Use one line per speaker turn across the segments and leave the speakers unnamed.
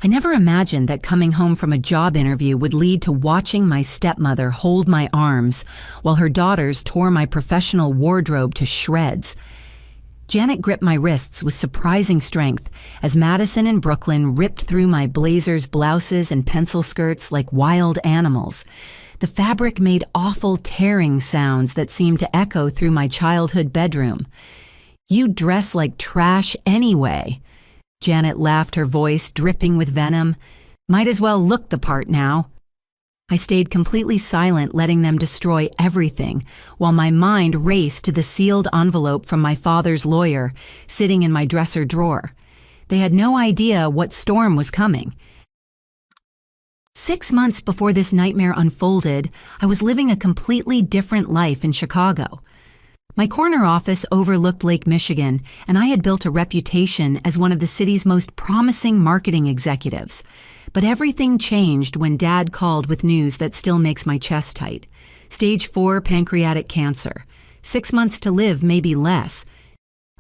I never imagined that coming home from a job interview would lead to watching my stepmother hold my arms while her daughters tore my professional wardrobe to shreds. Janet gripped my wrists with surprising strength as Madison and Brooklyn ripped through my blazers, blouses, and pencil skirts like wild animals. The fabric made awful tearing sounds that seemed to echo through my childhood bedroom. "You dress like trash anyway." Janet laughed, her voice dripping with venom. "Might as well look the part now." I stayed completely silent, letting them destroy everything, while my mind raced to the sealed envelope from my father's lawyer, sitting in my dresser drawer. They had no idea what storm was coming. 6 months before this nightmare unfolded, I was living a completely different life in Chicago. My corner office overlooked Lake Michigan, and I had built a reputation as one of the city's most promising marketing executives. But everything changed when Dad called with news that still makes my chest tight. Stage 4 pancreatic cancer. 6 months to live, maybe less.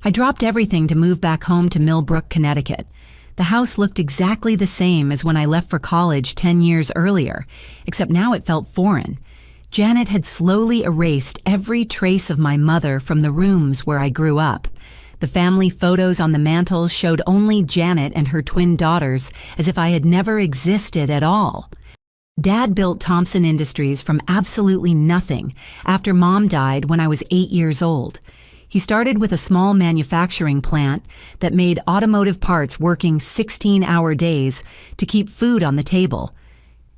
I dropped everything to move back home to Millbrook, Connecticut. The house looked exactly the same as when I left for college 10 years earlier, except now it felt foreign. Janet had slowly erased every trace of my mother from the rooms where I grew up. The family photos on the mantle showed only Janet and her twin daughters, as if I had never existed at all. Dad built Thompson Industries from absolutely nothing after Mom died when I was 8 years old. He started with a small manufacturing plant that made automotive parts working 16-hour days to keep food on the table.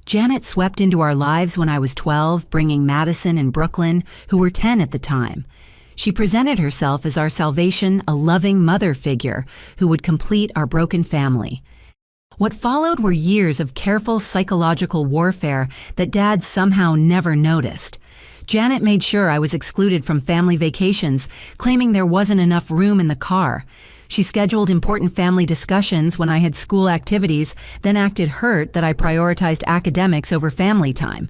Janet swept into our lives when I was 12, bringing Madison and Brooklyn, who were 10 at the time. She presented herself as our salvation, a loving mother figure who would complete our broken family. What followed were years of careful psychological warfare that Dad somehow never noticed. Janet made sure I was excluded from family vacations, claiming there wasn't enough room in the car. She scheduled important family discussions when I had school activities, then acted hurt that I prioritized academics over family time.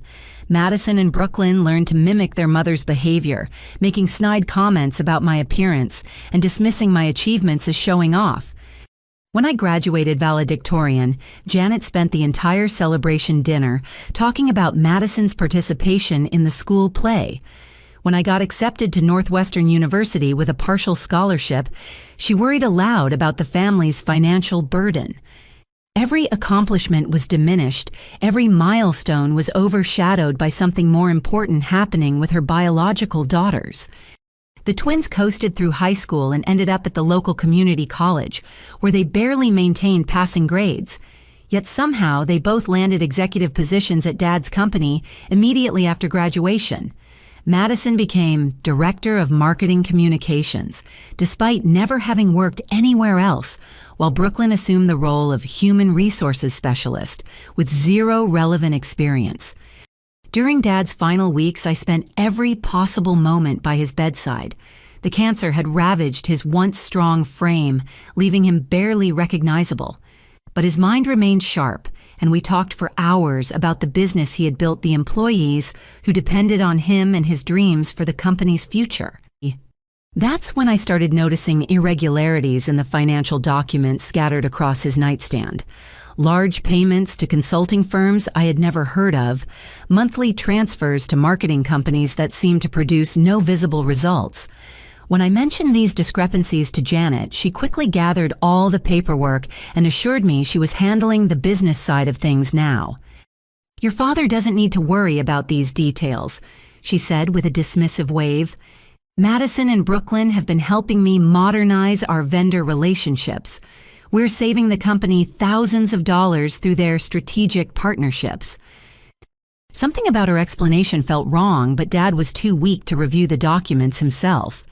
Madison and Brooklyn learned to mimic their mother's behavior, making snide comments about my appearance and dismissing my achievements as showing off. When I graduated valedictorian, Janet spent the entire celebration dinner talking about Madison's participation in the school play. When I got accepted to Northwestern University with a partial scholarship, she worried aloud about the family's financial burden. Every accomplishment was diminished, every milestone was overshadowed by something more important happening with her biological daughters. The twins coasted through high school and ended up at the local community college, where they barely maintained passing grades. Yet somehow they both landed executive positions at Dad's company immediately after graduation. Madison became Director of Marketing Communications, despite never having worked anywhere else, while Brooklyn assumed the role of Human Resources Specialist with zero relevant experience. During Dad's final weeks, I spent every possible moment by his bedside. The cancer had ravaged his once strong frame, leaving him barely recognizable. But his mind remained sharp, and we talked for hours about the business he had built, the employees who depended on him and his dreams for the company's future. That's when I started noticing irregularities in the financial documents scattered across his nightstand. Large payments to consulting firms I had never heard of, monthly transfers to marketing companies that seemed to produce no visible results. When I mentioned these discrepancies to Janet, she quickly gathered all the paperwork and assured me she was handling the business side of things now. "Your father doesn't need to worry about these details," she said with a dismissive wave. "Madison and Brooklyn have been helping me modernize our vendor relationships. We're saving the company thousands of dollars through their strategic partnerships." Something about her explanation felt wrong, but Dad was too weak to review the documents himself.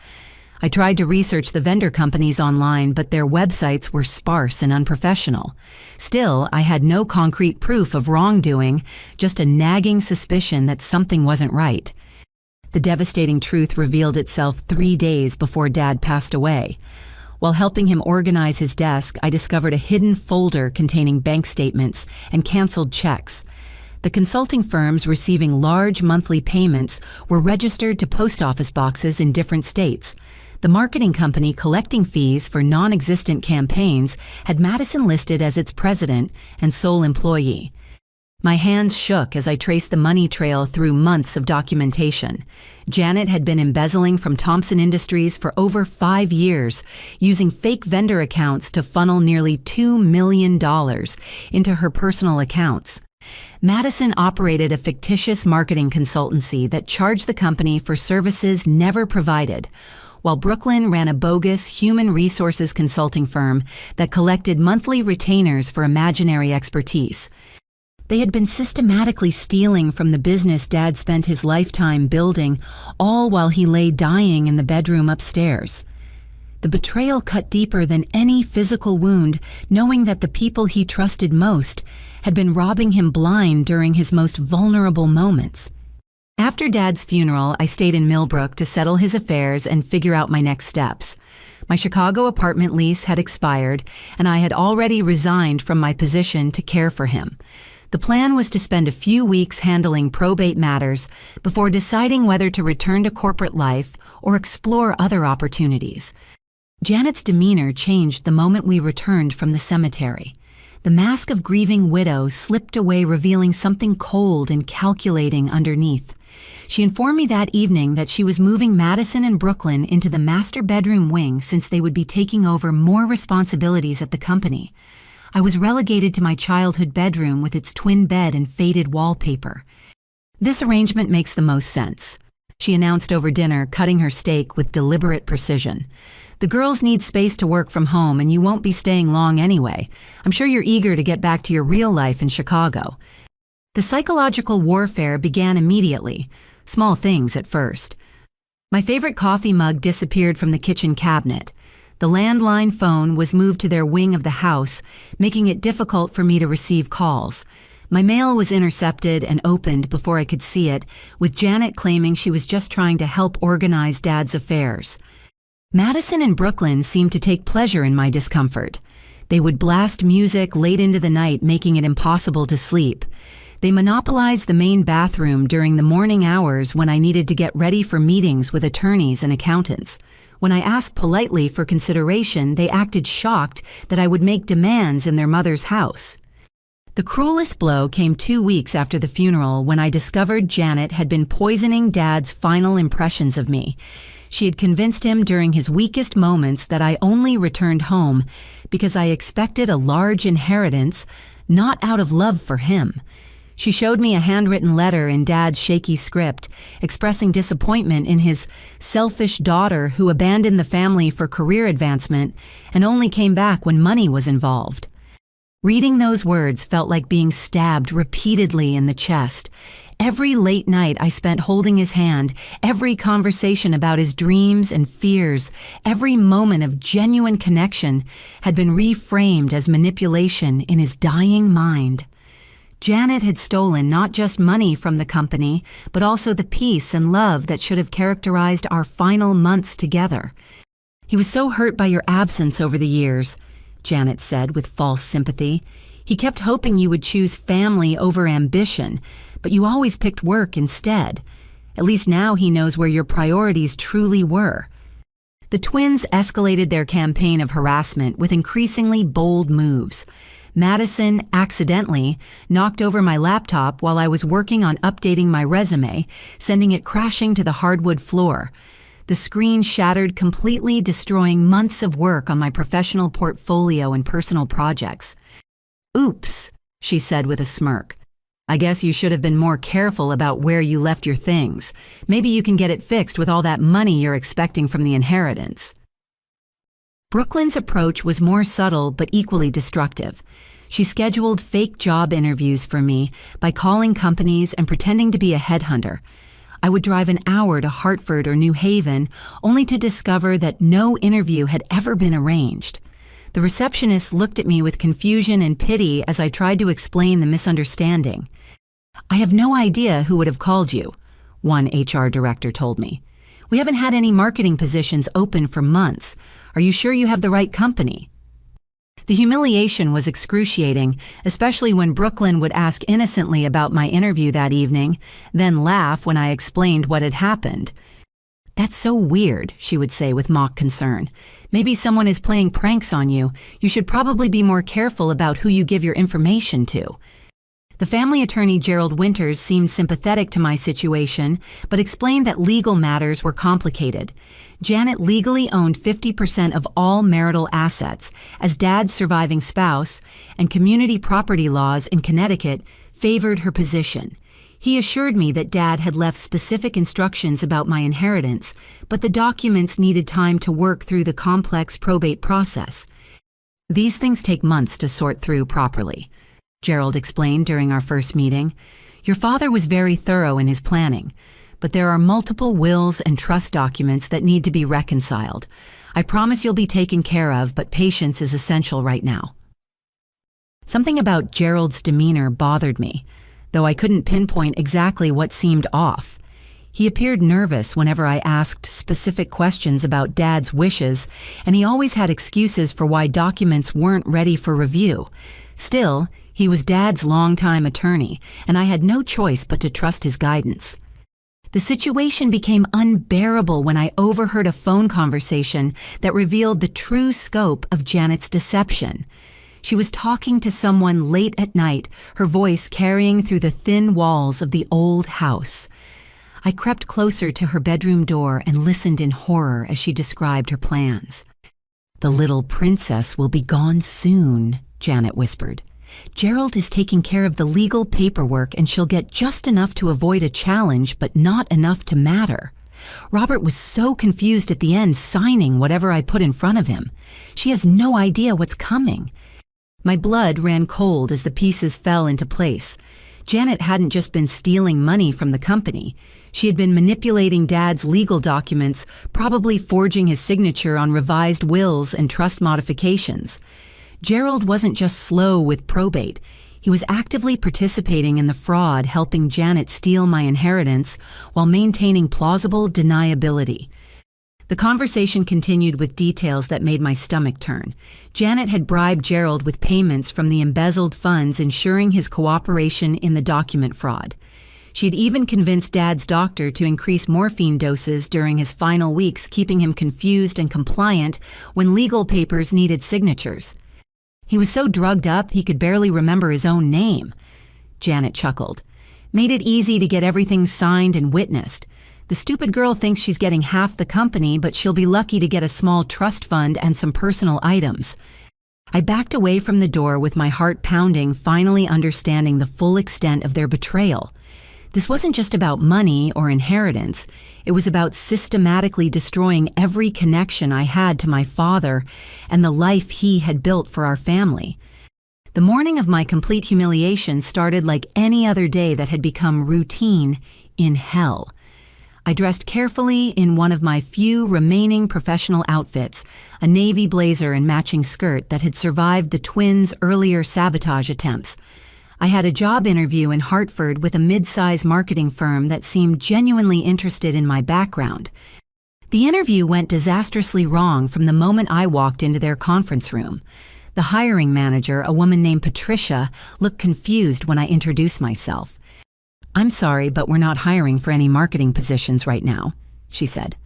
I tried to research the vendor companies online, but their websites were sparse and unprofessional. Still, I had no concrete proof of wrongdoing, just a nagging suspicion that something wasn't right. The devastating truth revealed itself 3 days before Dad passed away. While helping him organize his desk, I discovered a hidden folder containing bank statements and canceled checks. The consulting firms receiving large monthly payments were registered to post office boxes in different states. The marketing company collecting fees for non-existent campaigns had Madison listed as its president and sole employee. My hands shook as I traced the money trail through months of documentation. Janet had been embezzling from Thompson Industries for over 5 years, using fake vendor accounts to funnel nearly $2 million into her personal accounts. Madison operated a fictitious marketing consultancy that charged the company for services never provided, while Brooklyn ran a bogus human resources consulting firm that collected monthly retainers for imaginary expertise. They had been systematically stealing from the business Dad spent his lifetime building, all while he lay dying in the bedroom upstairs. The betrayal cut deeper than any physical wound, knowing that the people he trusted most had been robbing him blind during his most vulnerable moments. After Dad's funeral, I stayed in Millbrook to settle his affairs and figure out my next steps. My Chicago apartment lease had expired, and I had already resigned from my position to care for him. The plan was to spend a few weeks handling probate matters before deciding whether to return to corporate life or explore other opportunities. Janet's demeanor changed the moment we returned from the cemetery. The mask of grieving widow slipped away, revealing something cold and calculating underneath. She informed me that evening that she was moving Madison and Brooklyn into the master bedroom wing since they would be taking over more responsibilities at the company. I was relegated to my childhood bedroom with its twin bed and faded wallpaper. "This arrangement makes the most sense," she announced over dinner, cutting her steak with deliberate precision. "The girls need space to work from home, and you won't be staying long anyway. I'm sure you're eager to get back to your real life in Chicago." The psychological warfare began immediately, small things at first. My favorite coffee mug disappeared from the kitchen cabinet. The landline phone was moved to their wing of the house, making it difficult for me to receive calls. My mail was intercepted and opened before I could see it, with Janet claiming she was just trying to help organize Dad's affairs. Madison and Brooklyn seemed to take pleasure in my discomfort. They would blast music late into the night, making it impossible to sleep. They monopolized the main bathroom during the morning hours when I needed to get ready for meetings with attorneys and accountants. When I asked politely for consideration, they acted shocked that I would make demands in their mother's house. The cruelest blow came 2 weeks after the funeral, when I discovered Janet had been poisoning Dad's final impressions of me. She had convinced him during his weakest moments that I only returned home because I expected a large inheritance, not out of love for him. She showed me a handwritten letter in Dad's shaky script, expressing disappointment in his selfish daughter who abandoned the family for career advancement and only came back when money was involved. Reading those words felt like being stabbed repeatedly in the chest. Every late night I spent holding his hand, every conversation about his dreams and fears, every moment of genuine connection had been reframed as manipulation in his dying mind. Janet had stolen not just money from the company, but also the peace and love that should have characterized our final months together. "He was so hurt by your absence over the years," Janet said with false sympathy. "He kept hoping you would choose family over ambition, but you always picked work instead. At least now he knows where your priorities truly were." The twins escalated their campaign of harassment with increasingly bold moves. Madison accidentally knocked over my laptop while I was working on updating my resume, sending it crashing to the hardwood floor. The screen shattered completely, destroying months of work on my professional portfolio and personal projects. "Oops," she said with a smirk. "I guess you should have been more careful about where you left your things. Maybe you can get it fixed with all that money you're expecting from the inheritance." Brooklyn's approach was more subtle but equally destructive. She scheduled fake job interviews for me by calling companies and pretending to be a headhunter. I would drive an hour to Hartford or New Haven, only to discover that no interview had ever been arranged. The receptionist looked at me with confusion and pity as I tried to explain the misunderstanding. "I have no idea who would have called you," one HR director told me. "We haven't had any marketing positions open for months. Are you sure you have the right company?" The humiliation was excruciating, especially when Brooklyn would ask innocently about my interview that evening, then laugh when I explained what had happened. "That's so weird," she would say with mock concern. "Maybe someone is playing pranks on you. You should probably be more careful about who you give your information to." The family attorney Gerald Winters seemed sympathetic to my situation, but explained that legal matters were complicated. Janet legally owned 50% of all marital assets, as Dad's surviving spouse, and community property laws in Connecticut favored her position. He assured me that Dad had left specific instructions about my inheritance, but the documents needed time to work through the complex probate process. "These things take months to sort through properly," Gerald explained during our first meeting. "Your father was very thorough in his planning, but there are multiple wills and trust documents that need to be reconciled. I promise you'll be taken care of, but patience is essential right now." Something about Gerald's demeanor bothered me, though I couldn't pinpoint exactly what seemed off. He appeared nervous whenever I asked specific questions about Dad's wishes, and he always had excuses for why documents weren't ready for review. Still, he was Dad's longtime attorney, and I had no choice but to trust his guidance. The situation became unbearable when I overheard a phone conversation that revealed the true scope of Janet's deception. She was talking to someone late at night, her voice carrying through the thin walls of the old house. I crept closer to her bedroom door and listened in horror as she described her plans. "The little princess will be gone soon," Janet whispered. "Gerald is taking care of the legal paperwork and she'll get just enough to avoid a challenge, but not enough to matter. Robert was so confused at the end, signing whatever I put in front of him. She has no idea what's coming." My blood ran cold as the pieces fell into place. Janet hadn't just been stealing money from the company. She had been manipulating Dad's legal documents, probably forging his signature on revised wills and trust modifications. Gerald wasn't just slow with probate. He was actively participating in the fraud, helping Janet steal my inheritance while maintaining plausible deniability. The conversation continued with details that made my stomach turn. Janet had bribed Gerald with payments from the embezzled funds, ensuring his cooperation in the document fraud. She had even convinced Dad's doctor to increase morphine doses during his final weeks, keeping him confused and compliant when legal papers needed signatures. "He was so drugged up he could barely remember his own name," Janet chuckled. "Made it easy to get everything signed and witnessed. The stupid girl thinks she's getting half the company, but she'll be lucky to get a small trust fund and some personal items." I backed away from the door with my heart pounding, finally understanding the full extent of their betrayal. This wasn't just about money or inheritance. It was about systematically destroying every connection I had to my father and the life he had built for our family. The morning of my complete humiliation started like any other day that had become routine in hell. I dressed carefully in one of my few remaining professional outfits, a navy blazer and matching skirt that had survived the twins' earlier sabotage attempts. I had a job interview in Hartford with a mid-size marketing firm that seemed genuinely interested in my background. The interview went disastrously wrong from the moment I walked into their conference room. The hiring manager, a woman named Patricia, looked confused when I introduced myself. "I'm sorry, but we're not hiring for any marketing positions right now," she said.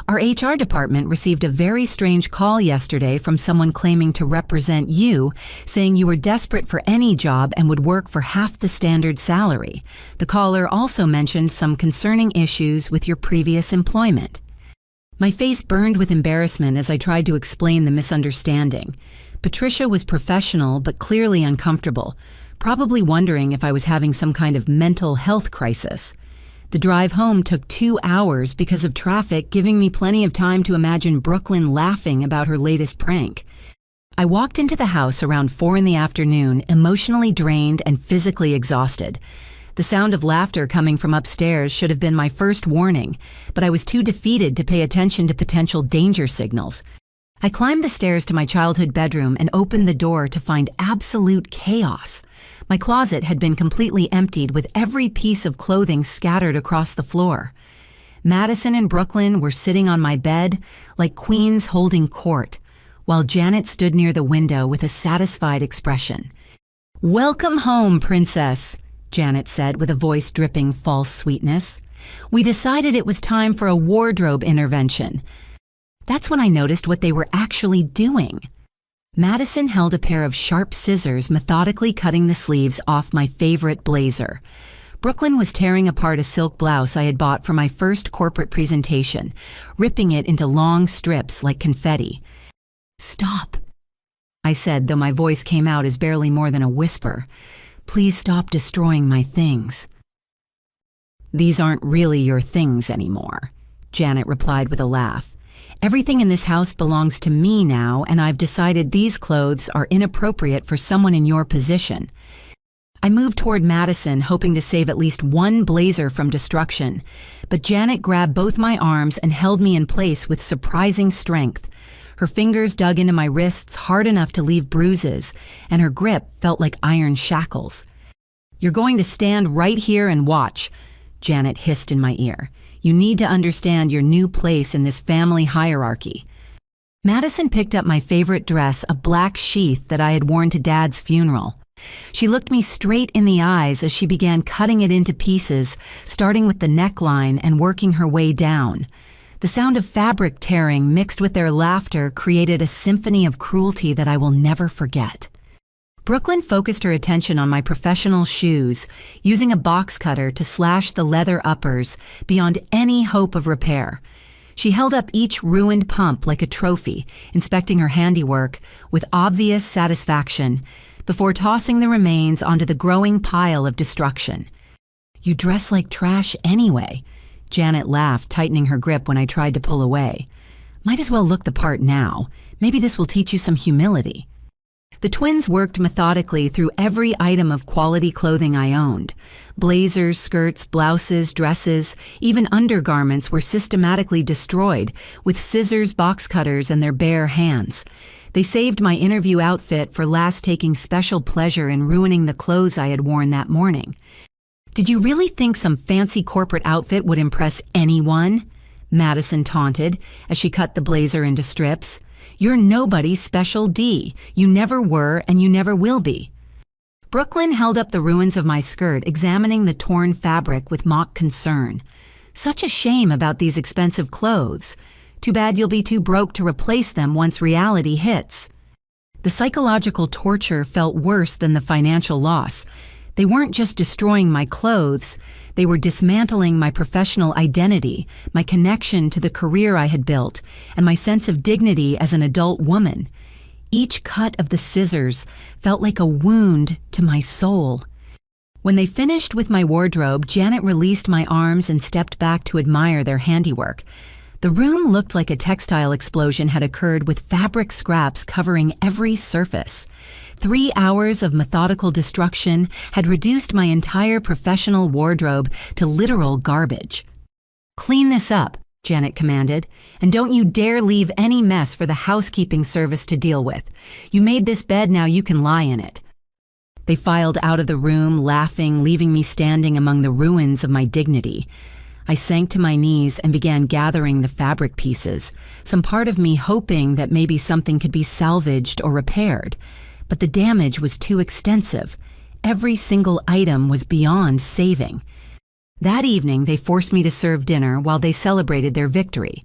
"Our HR department received a very strange call yesterday from someone claiming to represent you, saying you were desperate for any job and would work for half the standard salary. The caller also mentioned some concerning issues with your previous employment." My face burned with embarrassment as I tried to explain the misunderstanding. Patricia was professional but clearly uncomfortable, probably wondering if I was having some kind of mental health crisis. The drive home took 2 hours because of traffic, giving me plenty of time to imagine Brooklyn laughing about her latest prank. I walked into the house around 4 in the afternoon, emotionally drained and physically exhausted. The sound of laughter coming from upstairs should have been my first warning, but I was too defeated to pay attention to potential danger signals. I climbed the stairs to my childhood bedroom and opened the door to find absolute chaos. My closet had been completely emptied, with every piece of clothing scattered across the floor. Madison and Brooklyn were sitting on my bed like queens holding court, while Janet stood near the window with a satisfied expression. "Welcome home, princess," Janet said with a voice dripping false sweetness. We decided it was time for a wardrobe intervention. That's when I noticed what they were actually doing. Madison held a pair of sharp scissors methodically cutting the sleeves off my favorite blazer. Brooklyn was tearing apart a silk blouse I had bought for my first corporate presentation, ripping it into long strips like confetti. "Stop," I said, though my voice came out as barely more than a whisper. "Please stop destroying my things." "These aren't really your things anymore," Janet replied with a laugh. "Everything in this house belongs to me now, and I've decided these clothes are inappropriate for someone in your position." I moved toward Madison, hoping to save at least one blazer from destruction, but Janet grabbed both my arms and held me in place with surprising strength. Her fingers dug into my wrists hard enough to leave bruises, and her grip felt like iron shackles. "You're going to stand right here and watch," Janet hissed in my ear. "You need to understand your new place in this family hierarchy." Madison picked up my favorite dress, a black sheath that I had worn to Dad's funeral. She looked me straight in the eyes as she began cutting it into pieces, starting with the neckline and working her way down. The sound of fabric tearing mixed with their laughter created a symphony of cruelty that I will never forget. Brooklyn focused her attention on my professional shoes, using a box cutter to slash the leather uppers beyond any hope of repair. She held up each ruined pump like a trophy, inspecting her handiwork with obvious satisfaction, before tossing the remains onto the growing pile of destruction. "You dress like trash anyway," Janet laughed, tightening her grip when I tried to pull away. "Might as well look the part now. Maybe this will teach you some humility." The twins worked methodically through every item of quality clothing I owned. Blazers, skirts, blouses, dresses, even undergarments were systematically destroyed with scissors, box cutters, and their bare hands. They saved my interview outfit for last taking special pleasure in ruining the clothes I had worn that morning. "Did you really think some fancy corporate outfit would impress anyone?" Madison taunted as she cut the blazer into strips. "You're nobody's special D. You never were and you never will be." Brooklyn held up the ruins of my skirt, examining the torn fabric with mock concern. "Such a shame about these expensive clothes. Too bad you'll be too broke to replace them once reality hits." The psychological torture felt worse than the financial loss. They weren't just destroying my clothes, they were dismantling my professional identity, my connection to the career I had built, and my sense of dignity as an adult woman. Each cut of the scissors felt like a wound to my soul. When they finished with my wardrobe, Janet released my arms and stepped back to admire their handiwork. The room looked like a textile explosion had occurred with fabric scraps covering every surface. 3 hours of methodical destruction had reduced my entire professional wardrobe to literal garbage. "Clean this up," Janet commanded, "and don't you dare leave any mess for the housekeeping service to deal with. You made this bed, now you can lie in it." They filed out of the room, laughing, leaving me standing among the ruins of my dignity. I sank to my knees and began gathering the fabric pieces, some part of me hoping that maybe something could be salvaged or repaired. But the damage was too extensive. Every single item was beyond saving. That evening, they forced me to serve dinner while they celebrated their victory.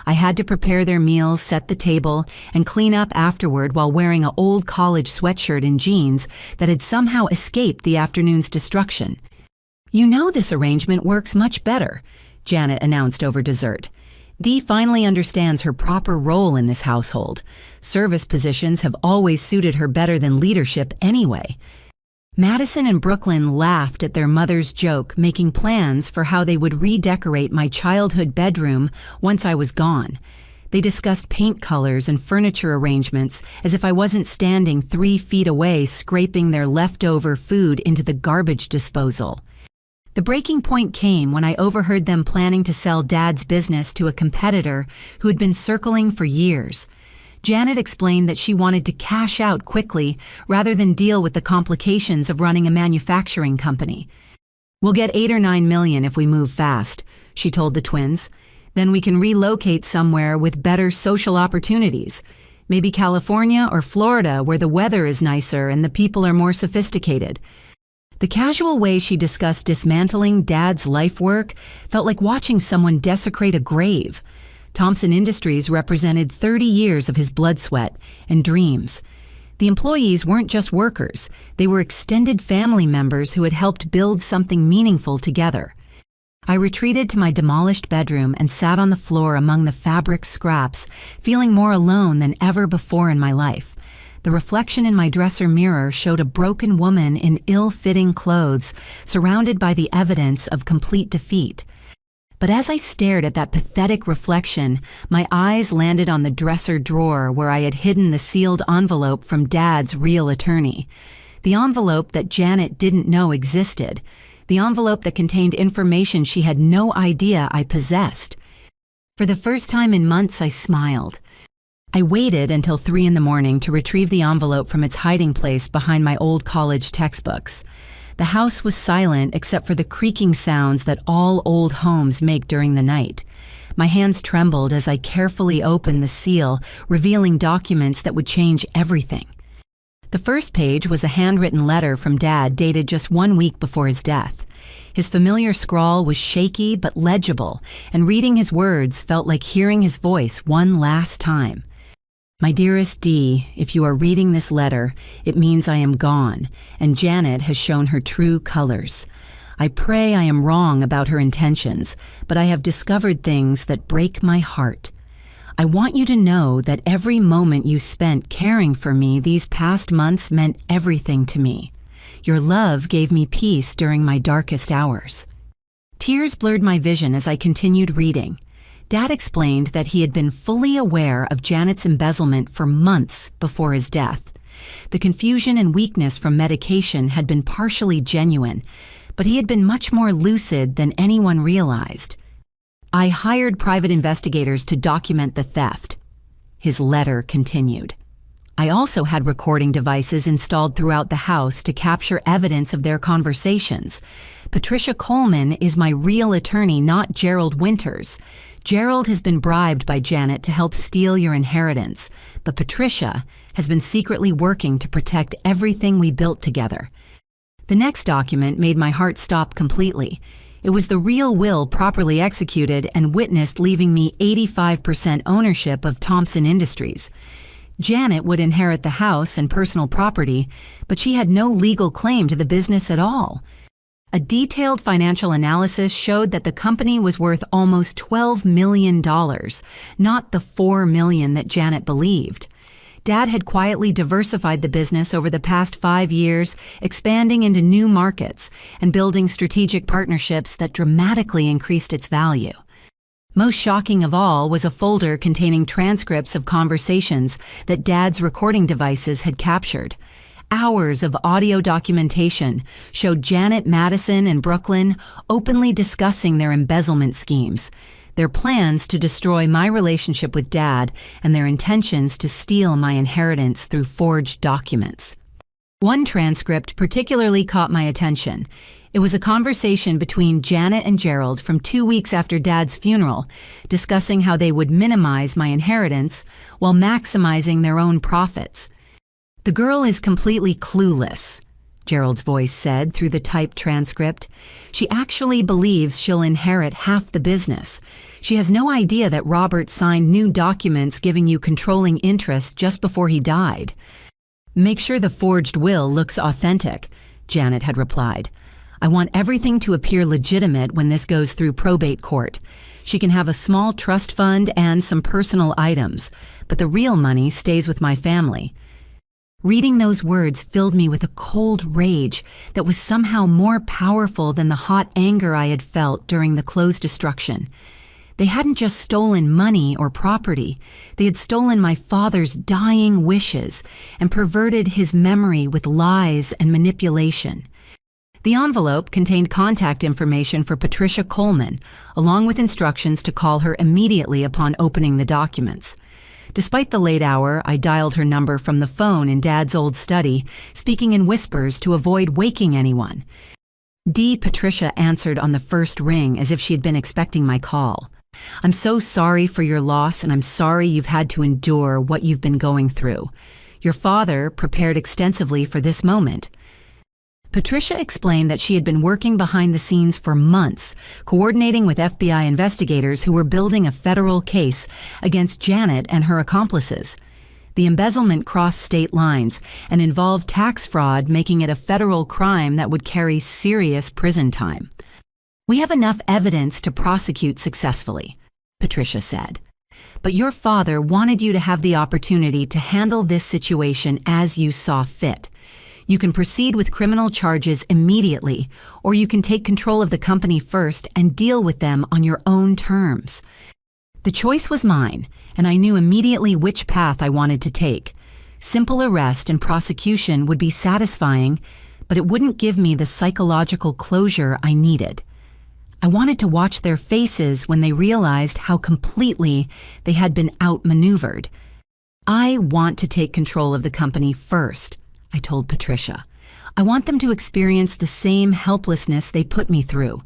I had to prepare their meals, set the table, and clean up afterward while wearing an old college sweatshirt and jeans that had somehow escaped the afternoon's destruction. "You know this arrangement works much better," Janet announced over dessert. "Dee finally understands her proper role in this household. Service positions have always suited her better than leadership anyway." Madison and Brooklyn laughed at their mother's joke, making plans for how they would redecorate my childhood bedroom once I was gone. They discussed paint colors and furniture arrangements as if I wasn't standing 3 feet away scraping their leftover food into the garbage disposal. The breaking point came when I overheard them planning to sell Dad's business to a competitor who had been circling for years. Janet explained that she wanted to cash out quickly rather than deal with the complications of running a manufacturing company. "We'll get 8 or 9 million if we move fast," she told the twins. "Then we can relocate somewhere with better social opportunities. Maybe California or Florida, where the weather is nicer and the people are more sophisticated." The casual way she discussed dismantling Dad's life work felt like watching someone desecrate a grave. Thompson Industries represented 30 years of his blood, sweat, and dreams. The employees weren't just workers, they were extended family members who had helped build something meaningful together. I retreated to my demolished bedroom and sat on the floor among the fabric scraps, feeling more alone than ever before in my life. The reflection in my dresser mirror showed a broken woman in ill-fitting clothes, surrounded by the evidence of complete defeat. But as I stared at that pathetic reflection, my eyes landed on the dresser drawer where I had hidden the sealed envelope from Dad's real attorney. The envelope that Janet didn't know existed. The envelope that contained information she had no idea I possessed. For the first time in months, I smiled. I waited until 3 a.m. to retrieve the envelope from its hiding place behind my old college textbooks. The house was silent except for the creaking sounds that all old homes make during the night. My hands trembled as I carefully opened the seal, revealing documents that would change everything. The first page was a handwritten letter from Dad dated just 1 week before his death. His familiar scrawl was shaky but legible, and reading his words felt like hearing his voice one last time. My dearest Dee, if you are reading this letter, it means I am gone, and Janet has shown her true colors. I pray I am wrong about her intentions, but I have discovered things that break my heart. I want you to know that every moment you spent caring for me these past months meant everything to me. Your love gave me peace during my darkest hours. Tears blurred my vision as I continued reading. Dad explained that he had been fully aware of Janet's embezzlement for months before his death. The confusion and weakness from medication had been partially genuine, but he had been much more lucid than anyone realized. I hired private investigators to document the theft. His letter continued. I also had recording devices installed throughout the house to capture evidence of their conversations. Patricia Coleman is my real attorney, not Gerald Winters. Gerald has been bribed by Janet to help steal your inheritance, but Patricia has been secretly working to protect everything we built together. The next document made my heart stop completely. It was the real will properly executed and witnessed, leaving me 85% ownership of Thompson Industries. Janet would inherit the house and personal property, but she had no legal claim to the business at all. A detailed financial analysis showed that the company was worth almost $12 million, not the $4 million that Janet believed. Dad had quietly diversified the business over the past 5 years, expanding into new markets and building strategic partnerships that dramatically increased its value. Most shocking of all was a folder containing transcripts of conversations that Dad's recording devices had captured. Hours of audio documentation showed Janet, Madison, and Brooklyn openly discussing their embezzlement schemes, their plans to destroy my relationship with Dad, and their intentions to steal my inheritance through forged documents. One transcript particularly caught my attention. It was a conversation between Janet and Gerald from 2 weeks after Dad's funeral, discussing how they would minimize my inheritance while maximizing their own profits. "The girl is completely clueless," Gerald's voice said through the typed transcript. "She actually believes she'll inherit half the business. She has no idea that Robert signed new documents giving you controlling interest just before he died." "Make sure the forged will looks authentic," Janet had replied. "I want everything to appear legitimate when this goes through probate court. She can have a small trust fund and some personal items, but the real money stays with my family." Reading those words filled me with a cold rage that was somehow more powerful than the hot anger I had felt during the clothes destruction. They hadn't just stolen money or property, they had stolen my father's dying wishes and perverted his memory with lies and manipulation. The envelope contained contact information for Patricia Coleman, along with instructions to call her immediately upon opening the documents. Despite the late hour, I dialed her number from the phone in Dad's old study, speaking in whispers to avoid waking anyone. Patricia answered on the first ring as if she had been expecting my call. "I'm so sorry for your loss, and I'm sorry you've had to endure what you've been going through. Your father prepared extensively for this moment." Patricia explained that she had been working behind the scenes for months, coordinating with FBI investigators who were building a federal case against Janet and her accomplices. The embezzlement crossed state lines and involved tax fraud, making it a federal crime that would carry serious prison time. "We have enough evidence to prosecute successfully," Patricia said. "But your father wanted you to have the opportunity to handle this situation as you saw fit. You can proceed with criminal charges immediately, or you can take control of the company first and deal with them on your own terms." The choice was mine, and I knew immediately which path I wanted to take. Simple arrest and prosecution would be satisfying, but it wouldn't give me the psychological closure I needed. I wanted to watch their faces when they realized how completely they had been outmaneuvered. "I want to take control of the company first," I told Patricia. "I want them to experience the same helplessness they put me through."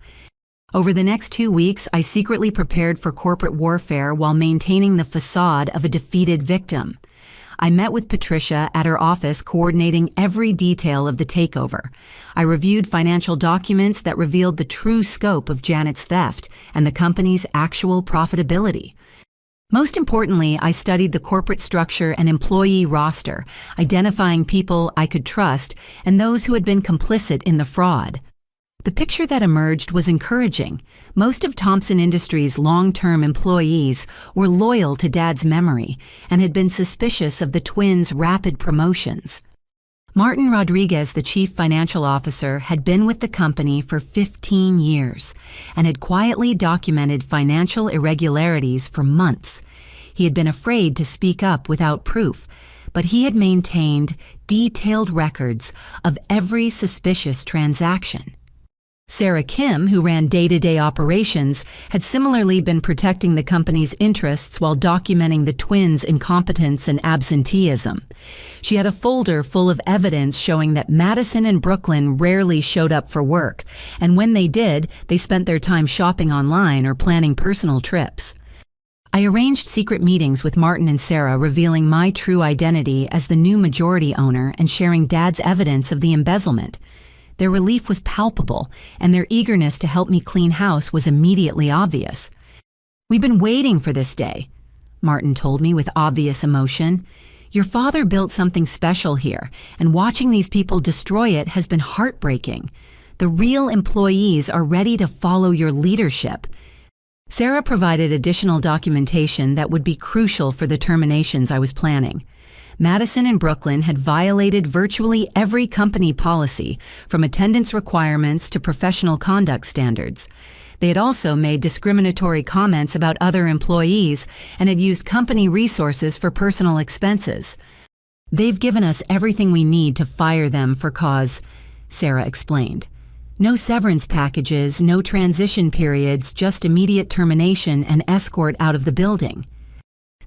Over the next 2 weeks, I secretly prepared for corporate warfare while maintaining the facade of a defeated victim. I met with Patricia at her office, coordinating every detail of the takeover. I reviewed financial documents that revealed the true scope of Janet's theft and the company's actual profitability. Most importantly, I studied the corporate structure and employee roster, identifying people I could trust and those who had been complicit in the fraud. The picture that emerged was encouraging. Most of Thompson Industries' long-term employees were loyal to Dad's memory and had been suspicious of the twins' rapid promotions. Martin Rodriguez, the chief financial officer, had been with the company for 15 years and had quietly documented financial irregularities for months. He had been afraid to speak up without proof, but he had maintained detailed records of every suspicious transaction. Sarah Kim, who ran day-to-day operations, had similarly been protecting the company's interests while documenting the twins' incompetence and absenteeism. She had a folder full of evidence showing that Madison and Brooklyn rarely showed up for work, and when they did, they spent their time shopping online or planning personal trips. I arranged secret meetings with Martin and Sarah, revealing my true identity as the new majority owner and sharing Dad's evidence of the embezzlement. Their relief was palpable, and their eagerness to help me clean house was immediately obvious. "We've been waiting for this day," Martin told me with obvious emotion. "Your father built something special here, and watching these people destroy it has been heartbreaking. The real employees are ready to follow your leadership." Sarah provided additional documentation that would be crucial for the terminations I was planning. Madison and Brooklyn had violated virtually every company policy, from attendance requirements to professional conduct standards. They had also made discriminatory comments about other employees and had used company resources for personal expenses. "They've given us everything we need to fire them for cause," Sarah explained. "No severance packages, no transition periods, just immediate termination and escort out of the building."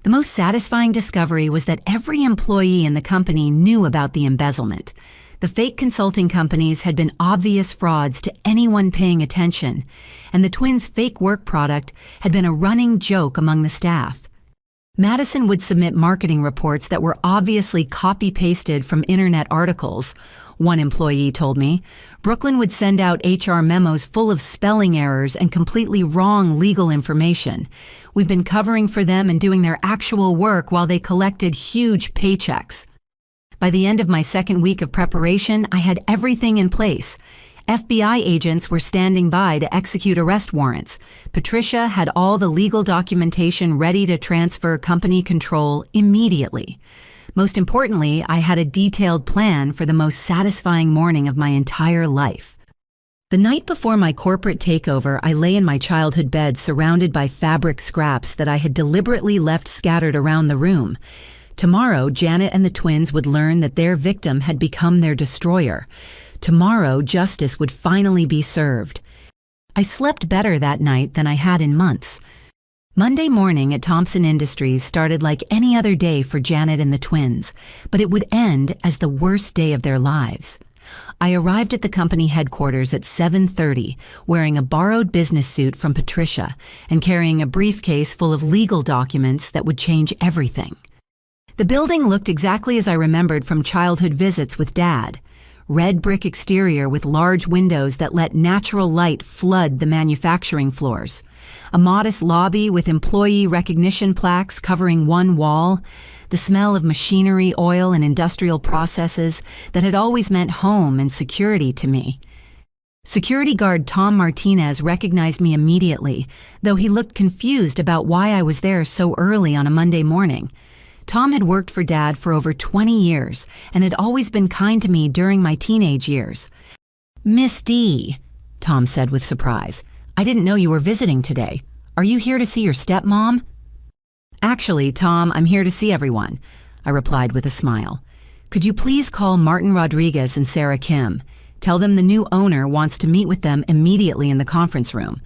The most satisfying discovery was that every employee in the company knew about the embezzlement. The fake consulting companies had been obvious frauds to anyone paying attention, and the twins' fake work product had been a running joke among the staff. Madison would submit marketing reports that were obviously copy-pasted from internet articles, one employee told me. Brooklyn would send out HR memos full of spelling errors and completely wrong legal information. We've been covering for them and doing their actual work while they collected huge paychecks. By the end of my second week of preparation, I had everything in place. FBI agents were standing by to execute arrest warrants. Patricia had all the legal documentation ready to transfer company control immediately. Most importantly, I had a detailed plan for the most satisfying morning of my entire life. The night before my corporate takeover, I lay in my childhood bed surrounded by fabric scraps that I had deliberately left scattered around the room. Tomorrow, Janet and the twins would learn that their victim had become their destroyer. Tomorrow, justice would finally be served. I slept better that night than I had in months. Monday morning at Thompson Industries started like any other day for Janet and the twins, but it would end as the worst day of their lives. I arrived at the company headquarters at 7:30, wearing a borrowed business suit from Patricia and carrying a briefcase full of legal documents that would change everything. The building looked exactly as I remembered from childhood visits with Dad. red brick exterior with large windows that let natural light flood the manufacturing floors, a modest lobby with employee recognition plaques covering one wall, the smell of machinery, oil, and industrial processes that had always meant home and security to me. Security guard Tom Martinez recognized me immediately, though he looked confused about why I was there so early on a Monday morning. Tom had worked for Dad for over 20 years and had always been kind to me during my teenage years. "Miss D," Tom said with surprise, "I didn't know you were visiting today. Are you here to see your stepmom?" "Actually, Tom, I'm here to see everyone," I replied with a smile. "Could you please call Martin Rodriguez and Sarah Kim? Tell them the new owner wants to meet with them immediately in the conference room."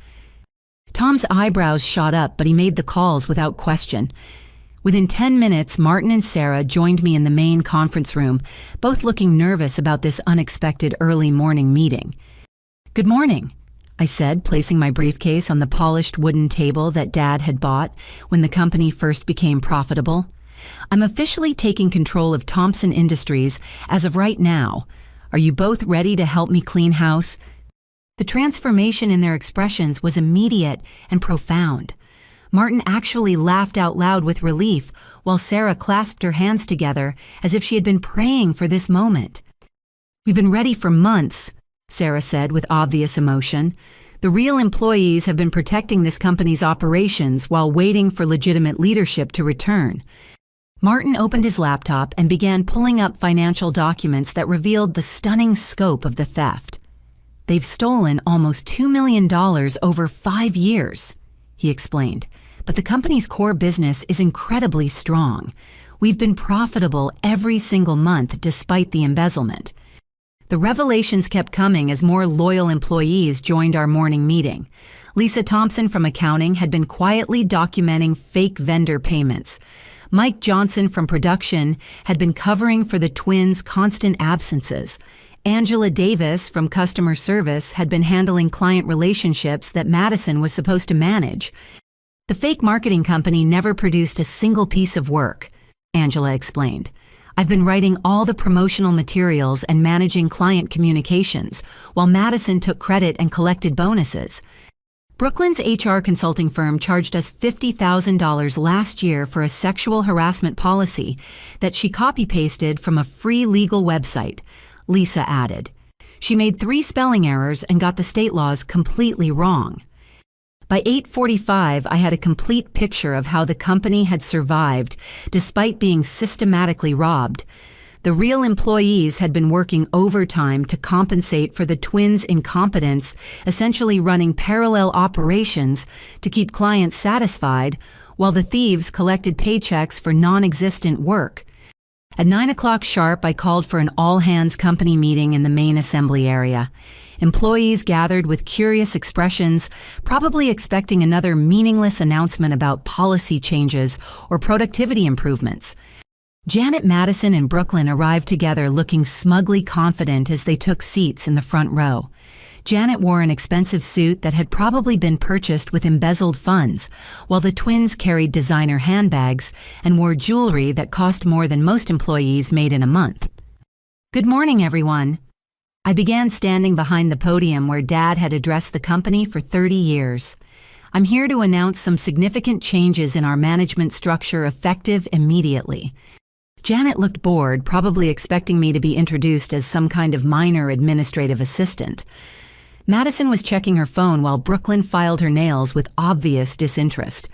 Tom's eyebrows shot up, but he made the calls without question. Within 10 minutes, Martin and Sarah joined me in the main conference room, both looking nervous about this unexpected early morning meeting. "Good morning," I said, placing my briefcase on the polished wooden table that Dad had bought when the company first became profitable. "I'm officially taking control of Thompson Industries as of right now. Are you both ready to help me clean house?" The transformation in their expressions was immediate and profound. Martin actually laughed out loud with relief, while Sarah clasped her hands together as if she had been praying for this moment. "We've been ready for months," Sarah said with obvious emotion. "The real employees have been protecting this company's operations while waiting for legitimate leadership to return." Martin opened his laptop and began pulling up financial documents that revealed the stunning scope of the theft. "They've stolen almost $2 million over 5 years, he explained. "But the company's core business is incredibly strong. We've been profitable every single month despite the embezzlement." The revelations kept coming as more loyal employees joined our morning meeting. Lisa Thompson from accounting had been quietly documenting fake vendor payments. Mike Johnson from production had been covering for the twins' constant absences. Angela Davis from customer service had been handling client relationships that Madison was supposed to manage. "The fake marketing company never produced a single piece of work," Angela explained. "I've been writing all the promotional materials and managing client communications, while Madison took credit and collected bonuses. Brooklyn's HR consulting firm charged us $50,000 last year for a sexual harassment policy that she copy-pasted from a free legal website," Lisa added. "She made 3 spelling errors and got the state laws completely wrong." By 8:45, I had a complete picture of how the company had survived despite being systematically robbed. The real employees had been working overtime to compensate for the twins' incompetence, essentially running parallel operations to keep clients satisfied, while the thieves collected paychecks for non-existent work. At 9 o'clock sharp, I called for an all-hands company meeting in the main assembly area. Employees gathered with curious expressions, probably expecting another meaningless announcement about policy changes or productivity improvements. Janet Madison and Brooklyn arrived together looking smugly confident as they took seats in the front row. Janet wore an expensive suit that had probably been purchased with embezzled funds, while the twins carried designer handbags and wore jewelry that cost more than most employees made in a month. "Good morning, everyone." I began standing behind the podium where Dad had addressed the company for 30 years. "I'm here to announce some significant changes in our management structure effective immediately." Janet looked bored, probably expecting me to be introduced as some kind of minor administrative assistant. Madison was checking her phone while Brooklyn filed her nails with obvious disinterest.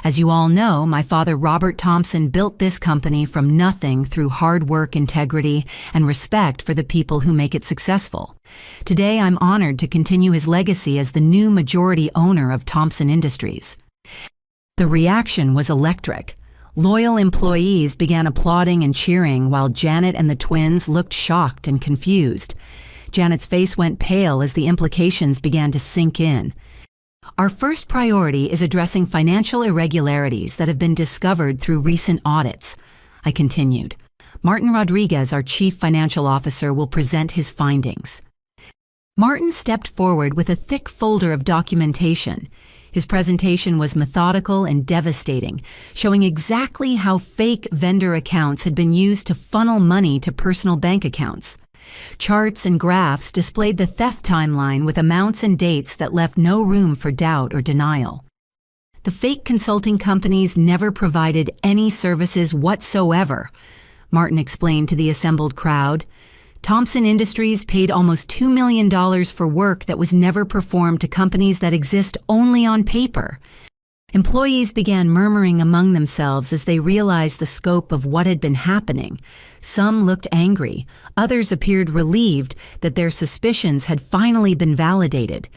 As you all know, my father Robert Thompson built this company from nothing through hard work, integrity, and respect for the people who make it successful. Today, I'm honored to continue his legacy as the new majority owner of Thompson Industries. The reaction was electric. Loyal employees began applauding and cheering while Janet and the twins looked shocked and confused. Janet's face went pale as the implications began to sink in. "Our first priority is addressing financial irregularities that have been discovered through recent audits," I continued. "Martin Rodriguez, our Chief Financial Officer, will present his findings." Martin stepped forward with a thick folder of documentation. His presentation was methodical and devastating, showing exactly how fake vendor accounts had been used to funnel money to personal bank accounts. Charts and graphs displayed the theft timeline with amounts and dates that left no room for doubt or denial. The fake consulting companies never provided any services whatsoever, Martin explained to the assembled crowd. Thompson Industries paid almost $2 million for work that was never performed to companies that exist only on paper. Employees began murmuring among themselves as they realized the scope of what had been happening. Some looked angry, others appeared relieved that their suspicions had finally been validated.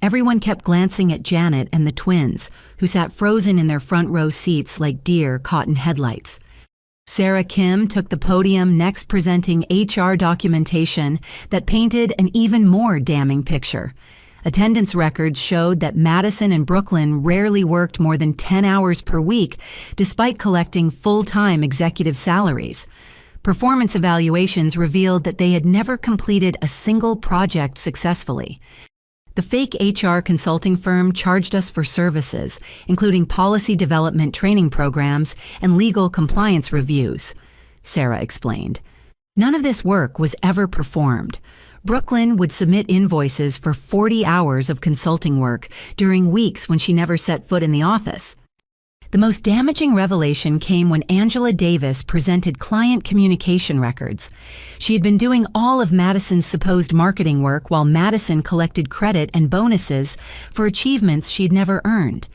Everyone kept glancing at Janet and the twins, who sat frozen in their front row seats like deer caught in headlights. Sarah Kim took the podium next, presenting HR documentation that painted an even more damning picture. Attendance records showed that Madison and Brooklyn rarely worked more than 10 hours per week, despite collecting full-time executive salaries. Performance evaluations revealed that they had never completed a single project successfully. The fake HR consulting firm charged us for services, including policy development training programs and legal compliance reviews, Sarah explained. None of this work was ever performed. Brooklyn would submit invoices for 40 hours of consulting work during weeks when she never set foot in the office. The most damaging revelation came when Angela Davis presented client communication records. She had been doing all of Madison's supposed marketing work while Madison collected credit and bonuses for achievements she'd never earned.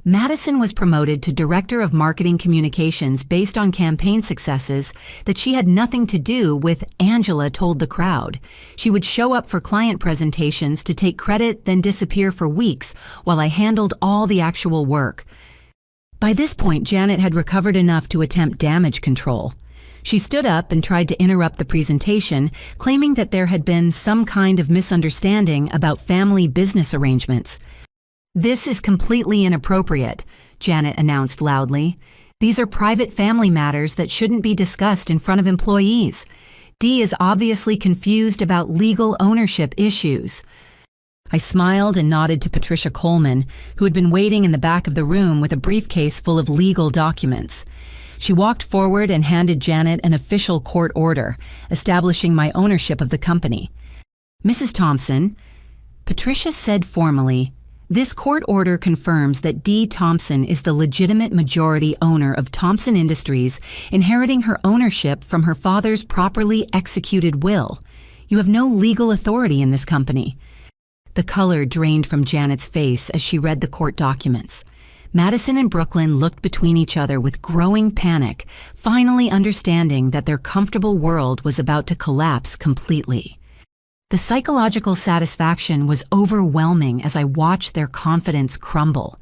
Madison was promoted to Director of Marketing Communications based on campaign successes that she had nothing to do with, Angela told the crowd. She would show up for client presentations to take credit, then disappear for weeks while I handled all the actual work. By this point, Janet had recovered enough to attempt damage control. She stood up and tried to interrupt the presentation, claiming that there had been some kind of misunderstanding about family business arrangements. "This is completely inappropriate," Janet announced loudly. "These are private family matters that shouldn't be discussed in front of employees. Dee is obviously confused about legal ownership issues." I smiled and nodded to Patricia Coleman, who had been waiting in the back of the room with a briefcase full of legal documents. She walked forward and handed Janet an official court order, establishing my ownership of the company. "Mrs. Thompson," Patricia said formally, "this court order confirms that Dee Thompson is the legitimate majority owner of Thompson Industries, inheriting her ownership from her father's properly executed will. You have no legal authority in this company." The color drained from Janet's face as she read the court documents. Madison and Brooklyn looked between each other with growing panic, finally understanding that their comfortable world was about to collapse completely. The psychological satisfaction was overwhelming as I watched their confidence crumble.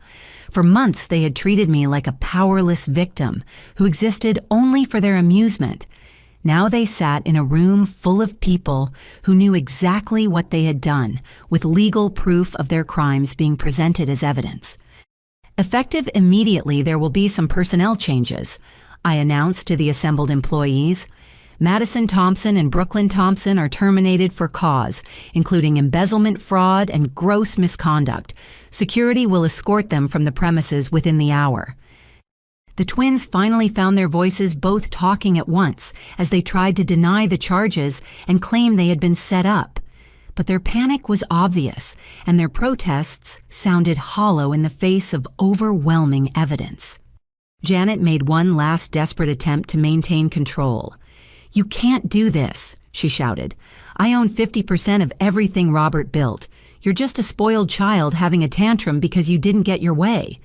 For months, they had treated me like a powerless victim who existed only for their amusement. Now they sat in a room full of people who knew exactly what they had done, with legal proof of their crimes being presented as evidence. "Effective immediately, there will be some personnel changes," I announced to the assembled employees. "Madison Thompson and Brooklyn Thompson are terminated for cause, including embezzlement, fraud, and gross misconduct. Security will escort them from the premises within the hour." The twins finally found their voices both talking at once as they tried to deny the charges and claim they had been set up. But their panic was obvious, and their protests sounded hollow in the face of overwhelming evidence. Janet made one last desperate attempt to maintain control. "You can't do this," she shouted. "I own 50% of everything Robert built. You're just a spoiled child having a tantrum because you didn't get your way."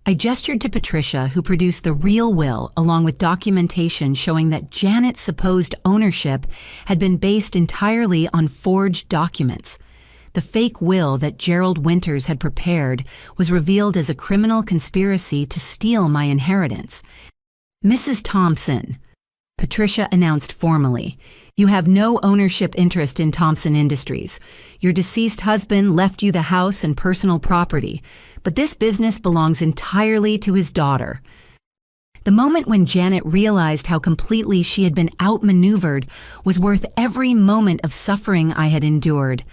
I gestured to Patricia, who produced the real will along with documentation showing that Janet's supposed ownership had been based entirely on forged documents. The fake will that Gerald Winters had prepared was revealed as a criminal conspiracy to steal my inheritance. "Mrs. Thompson," Patricia announced formally, "you have no ownership interest in Thompson Industries. Your deceased husband left you the house and personal property, but this business belongs entirely to his daughter." The moment when Janet realized how completely she had been outmaneuvered was worth every moment of suffering I had endured.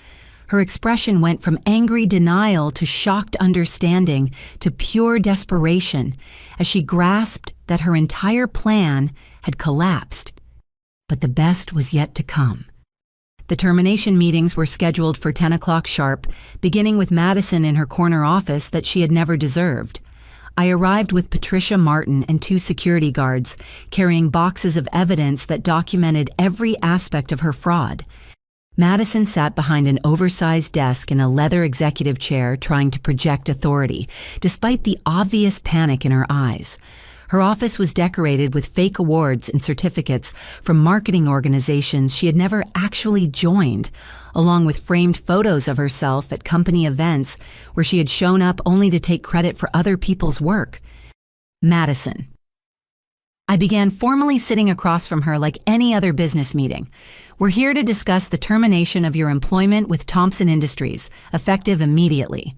Her expression went from angry denial to shocked understanding to pure desperation as she grasped that her entire plan had collapsed. But the best was yet to come. The termination meetings were scheduled for 10 o'clock sharp, beginning with Madison in her corner office that she had never deserved. I arrived with Patricia Martin and 2 security guards, carrying boxes of evidence that documented every aspect of her fraud. Madison sat behind an oversized desk in a leather executive chair trying to project authority, despite the obvious panic in her eyes. Her office was decorated with fake awards and certificates from marketing organizations she had never actually joined, along with framed photos of herself at company events where she had shown up only to take credit for other people's work. Madison. I began formally sitting across from her like any other business meeting. We're here to discuss the termination of your employment with Thompson Industries, effective immediately.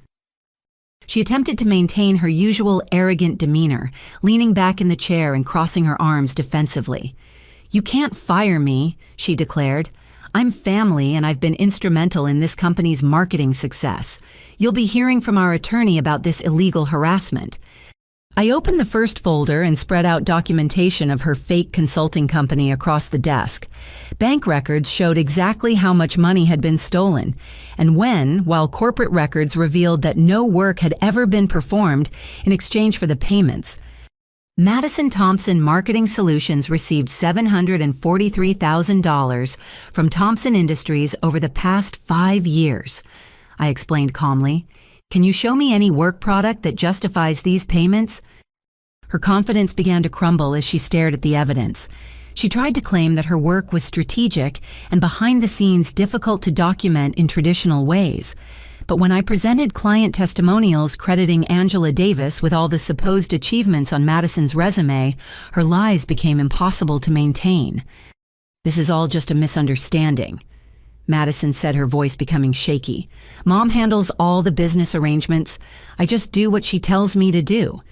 She attempted to maintain her usual arrogant demeanor, leaning back in the chair and crossing her arms defensively. "You can't fire me," she declared. "I'm family and I've been instrumental in this company's marketing success. You'll be hearing from our attorney about this illegal harassment." I opened the first folder and spread out documentation of her fake consulting company across the desk. Bank records showed exactly how much money had been stolen, and when, while corporate records revealed that no work had ever been performed in exchange for the payments. Madison Thompson Marketing Solutions received $743,000 from Thompson Industries over the past 5 years. I explained calmly. "Can you show me any work product that justifies these payments?" Her confidence began to crumble as she stared at the evidence. She tried to claim that her work was strategic and behind the scenes difficult to document in traditional ways. But when I presented client testimonials crediting Angela Davis with all the supposed achievements on Madison's resume, her lies became impossible to maintain. "This is all just a misunderstanding," Madison said, her voice becoming shaky. "Mom handles all the business arrangements. I just do what she tells me to do."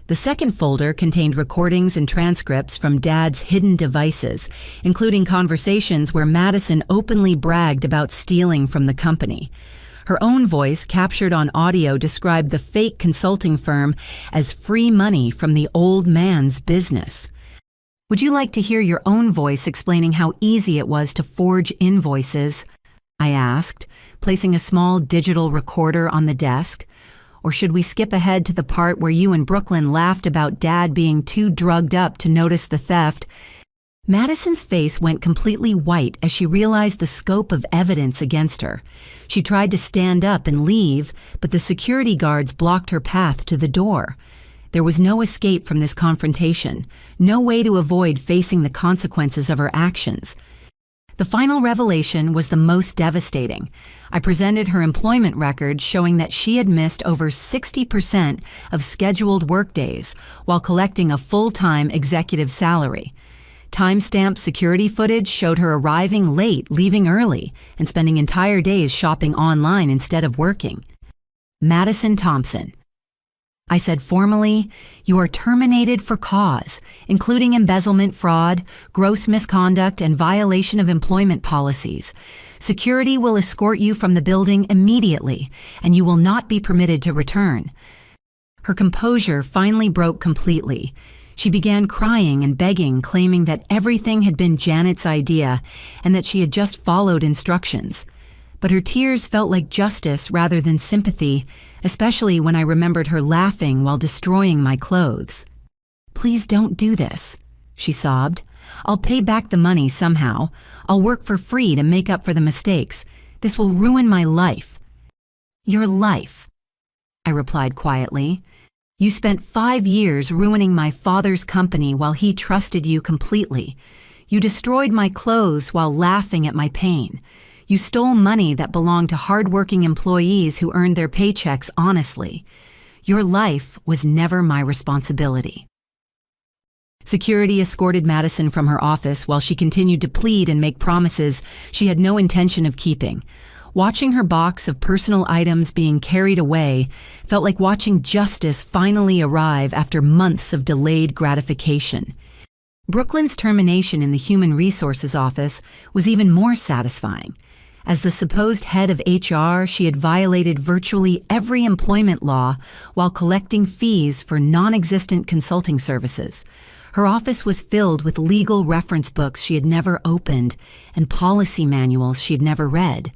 The second folder contained recordings and transcripts from Dad's hidden devices, including conversations where Madison openly bragged about stealing from the company. Her own voice, captured on audio, described the fake consulting firm as free money from the old man's business. "Would you like to hear your own voice explaining how easy it was to forge invoices?" I asked, placing a small digital recorder on the desk. "Or should we skip ahead to the part where you and Brooklyn laughed about Dad being too drugged up to notice the theft?" Madison's face went completely white as she realized the scope of evidence against her. She tried to stand up and leave, but the security guards blocked her path to the door. There was no escape from this confrontation, no way to avoid facing the consequences of her actions. The final revelation was the most devastating. I presented her employment record showing that she had missed over 60% of scheduled workdays while collecting a full-time executive salary. Time-stamped security footage showed her arriving late, leaving early, and spending entire days shopping online instead of working. Madison Thompson. I said formally, "You are terminated for cause, including embezzlement, fraud, gross misconduct, and violation of employment policies. Security will escort you from the building immediately, and you will not be permitted to return." Her composure finally broke completely. She began crying and begging, claiming that everything had been Janet's idea and that she had just followed instructions. But her tears felt like justice rather than sympathy, especially when I remembered her laughing while destroying my clothes. "Please don't do this," she sobbed. "I'll pay back the money somehow. I'll work for free to make up for the mistakes. This will ruin my life." "Your life," I replied quietly. "You spent 5 years ruining my father's company while he trusted you completely. You destroyed my clothes while laughing at my pain. You stole money that belonged to hard-working employees who earned their paychecks honestly. Your life was never my responsibility." Security escorted Madison from her office while she continued to plead and make promises she had no intention of keeping. Watching her box of personal items being carried away felt like watching justice finally arrive after months of delayed gratification. Brooklyn's termination in the Human Resources Office was even more satisfying. As the supposed head of HR, she had violated virtually every employment law while collecting fees for non-existent consulting services. Her office was filled with legal reference books she had never opened and policy manuals she had never read.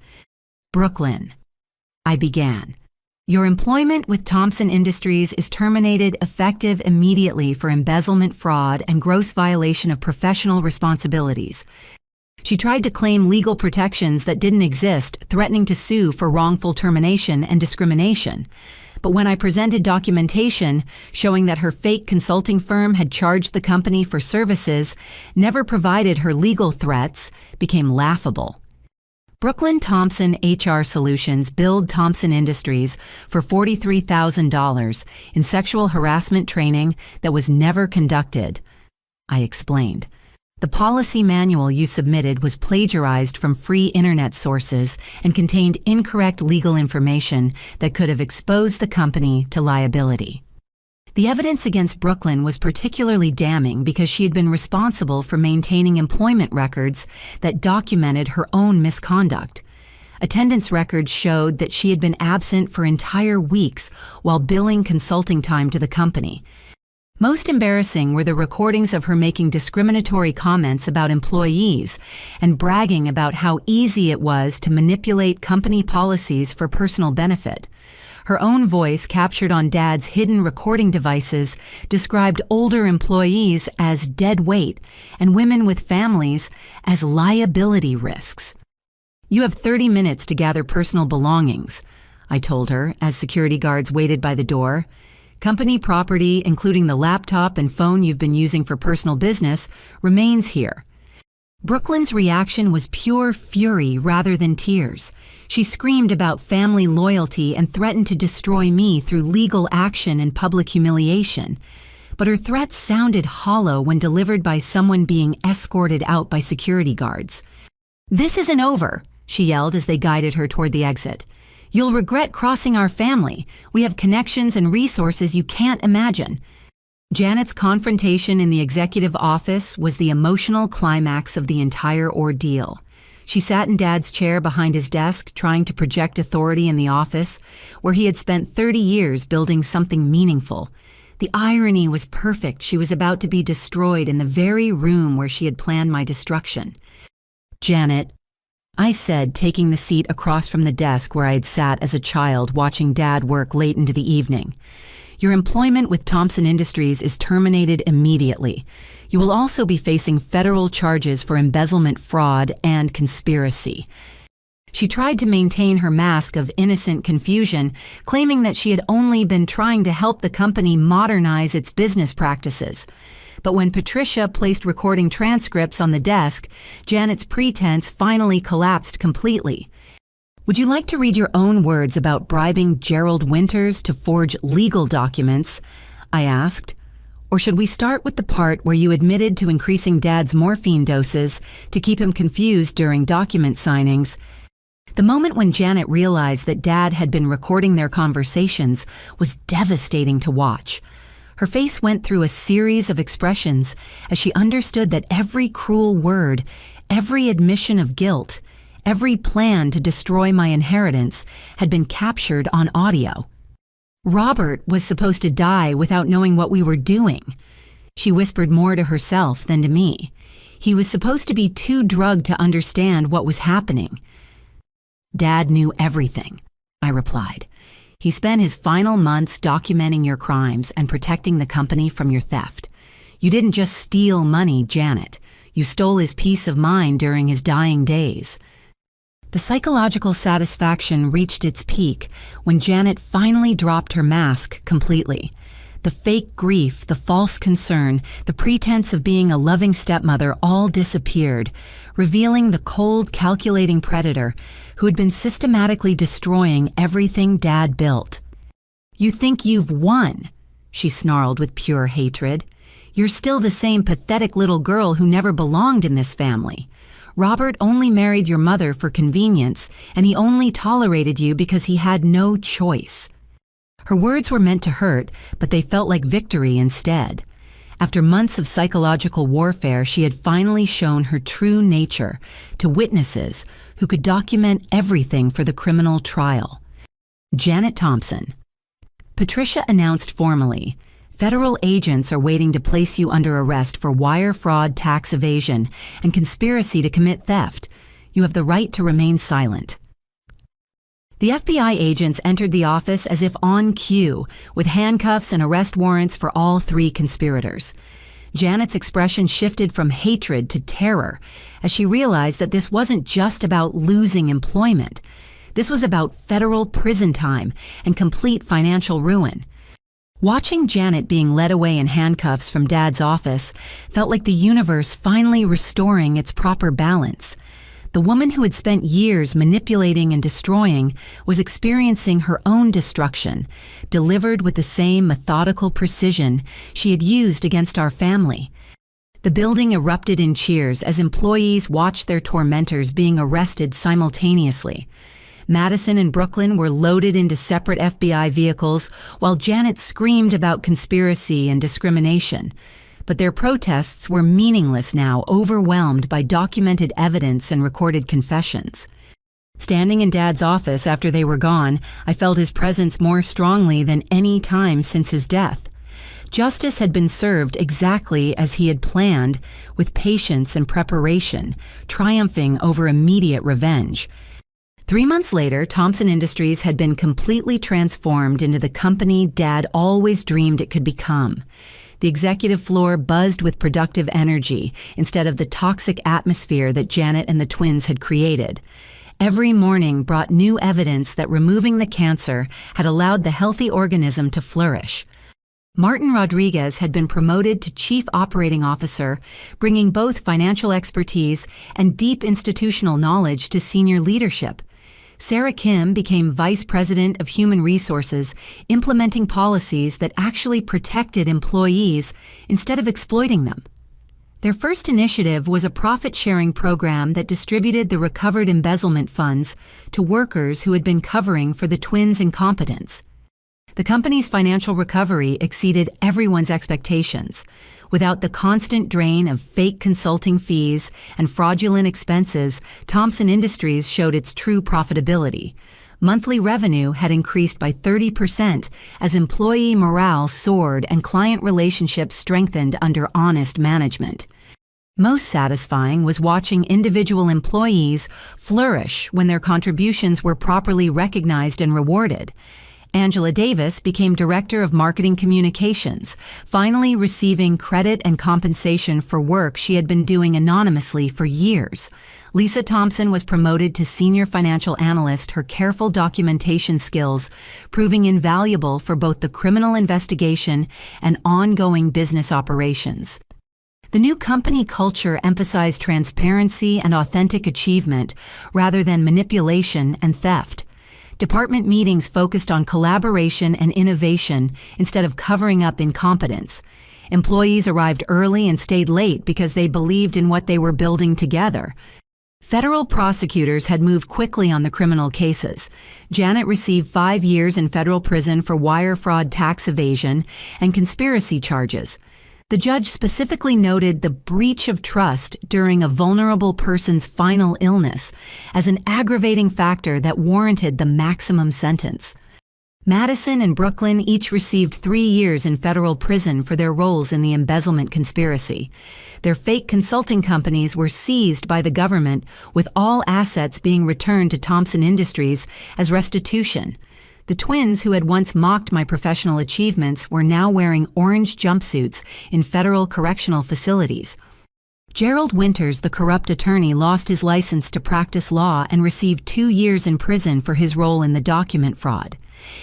"Brooklyn," I began. "Your employment with Thompson Industries is terminated effective immediately for embezzlement, fraud, and gross violation of professional responsibilities." She tried to claim legal protections that didn't exist, threatening to sue for wrongful termination and discrimination. But when I presented documentation showing that her fake consulting firm had charged the company for services, never provided her legal threats, became laughable. Brooklyn Thompson HR Solutions billed Thompson Industries for $43,000 in sexual harassment training that was never conducted. I explained. "The policy manual you submitted was plagiarized from free internet sources and contained incorrect legal information that could have exposed the company to liability." The evidence against Brooklyn was particularly damning because she had been responsible for maintaining employment records that documented her own misconduct. Attendance records showed that she had been absent for entire weeks while billing consulting time to the company. Most embarrassing were the recordings of her making discriminatory comments about employees and bragging about how easy it was to manipulate company policies for personal benefit. Her own voice, captured on Dad's hidden recording devices, described older employees as dead weight and women with families as liability risks. "You have 30 minutes to gather personal belongings," I told her as security guards waited by the door. "Company property, including the laptop and phone you've been using for personal business, remains here." Brooklyn's reaction was pure fury rather than tears. She screamed about family loyalty and threatened to destroy me through legal action and public humiliation. But her threats sounded hollow when delivered by someone being escorted out by security guards. "This isn't over," she yelled as they guided her toward the exit. "You'll regret crossing our family. We have connections and resources you can't imagine." Janet's confrontation in the executive office was the emotional climax of the entire ordeal. She sat in Dad's chair behind his desk, trying to project authority in the office, where he had spent 30 years building something meaningful. The irony was perfect. She was about to be destroyed in the very room where she had planned my destruction. "Janet," I said, taking the seat across from the desk where I had sat as a child watching Dad work late into the evening, "your employment with Thompson Industries is terminated immediately. You will also be facing federal charges for embezzlement, fraud, and conspiracy." She tried to maintain her mask of innocent confusion, claiming that she had only been trying to help the company modernize its business practices. But when Patricia placed recording transcripts on the desk, Janet's pretense finally collapsed completely. "Would you like to read your own words about bribing Gerald Winters to forge legal documents?" I asked. "Or should we start with the part where you admitted to increasing Dad's morphine doses to keep him confused during document signings?" The moment when Janet realized that Dad had been recording their conversations was devastating to watch. Her face went through a series of expressions as she understood that every cruel word, every admission of guilt, every plan to destroy my inheritance had been captured on audio. Robert was supposed to die without knowing what we were doing. She whispered more to herself than to me. He was supposed to be too drugged to understand what was happening. "Dad knew everything," I replied. "He spent his final months documenting your crimes and protecting the company from your theft. You didn't just steal money, Janet. You stole his peace of mind during his dying days." The psychological satisfaction reached its peak when Janet finally dropped her mask completely. The fake grief, the false concern, the pretense of being a loving stepmother all disappeared, revealing the cold, calculating predator who had been systematically destroying everything Dad built. "You think you've won," she snarled with pure hatred. "You're still the same pathetic little girl who never belonged in this family. Robert only married your mother for convenience, and he only tolerated you because he had no choice." Her words were meant to hurt, but they felt like victory instead. After months of psychological warfare, she had finally shown her true nature to witnesses who could document everything for the criminal trial. Janet Thompson. Patricia announced formally, Federal agents are waiting to place you under arrest for wire fraud, tax evasion, and conspiracy to commit theft. You have the right to remain silent." The FBI agents entered the office as if on cue, with handcuffs and arrest warrants for all three conspirators. Janet's expression shifted from hatred to terror as she realized that this wasn't just about losing employment. This was about federal prison time and complete financial ruin. Watching Janet being led away in handcuffs from Dad's office felt like the universe finally restoring its proper balance. The woman who had spent years manipulating and destroying was experiencing her own destruction, delivered with the same methodical precision she had used against our family. The building erupted in cheers as employees watched their tormentors being arrested simultaneously. Madison and Brooklyn were loaded into separate FBI vehicles while Janet screamed about conspiracy and discrimination. But their protests were meaningless now, overwhelmed by documented evidence and recorded confessions. Standing in Dad's office after they were gone, I felt his presence more strongly than any time since his death. Justice had been served exactly as he had planned, with patience and preparation, triumphing over immediate revenge. 3 months later, Thompson Industries had been completely transformed into the company Dad always dreamed it could become. The executive floor buzzed with productive energy instead of the toxic atmosphere that Janet and the twins had created. Every morning brought new evidence that removing the cancer had allowed the healthy organism to flourish. Martin Rodriguez had been promoted to Chief Operating Officer, bringing both financial expertise and deep institutional knowledge to senior leadership. Sarah Kim became Vice President of Human Resources, implementing policies that actually protected employees instead of exploiting them. Their first initiative was a profit-sharing program that distributed the recovered embezzlement funds to workers who had been covering for the twins' incompetence. The company's financial recovery exceeded everyone's expectations. Without the constant drain of fake consulting fees and fraudulent expenses, Thompson Industries showed its true profitability. Monthly revenue had increased by 30% as employee morale soared and client relationships strengthened under honest management. Most satisfying was watching individual employees flourish when their contributions were properly recognized and rewarded. Angela Davis became Director of Marketing Communications, finally receiving credit and compensation for work she had been doing anonymously for years. Lisa Thompson was promoted to Senior Financial Analyst, her careful documentation skills proving invaluable for both the criminal investigation and ongoing business operations. The new company culture emphasized transparency and authentic achievement rather than manipulation and theft. Department meetings focused on collaboration and innovation instead of covering up incompetence. Employees arrived early and stayed late because they believed in what they were building together. Federal prosecutors had moved quickly on the criminal cases. Janet received 5 years in federal prison for wire fraud, tax evasion, and conspiracy charges. The judge specifically noted the breach of trust during a vulnerable person's final illness as an aggravating factor that warranted the maximum sentence. Madison and Brooklyn each received 3 years in federal prison for their roles in the embezzlement conspiracy. Their fake consulting companies were seized by the government, with all assets being returned to Thompson Industries as restitution. The twins who had once mocked my professional achievements were now wearing orange jumpsuits in federal correctional facilities. Gerald Winters, the corrupt attorney, lost his license to practice law and received 2 years in prison for his role in the document fraud.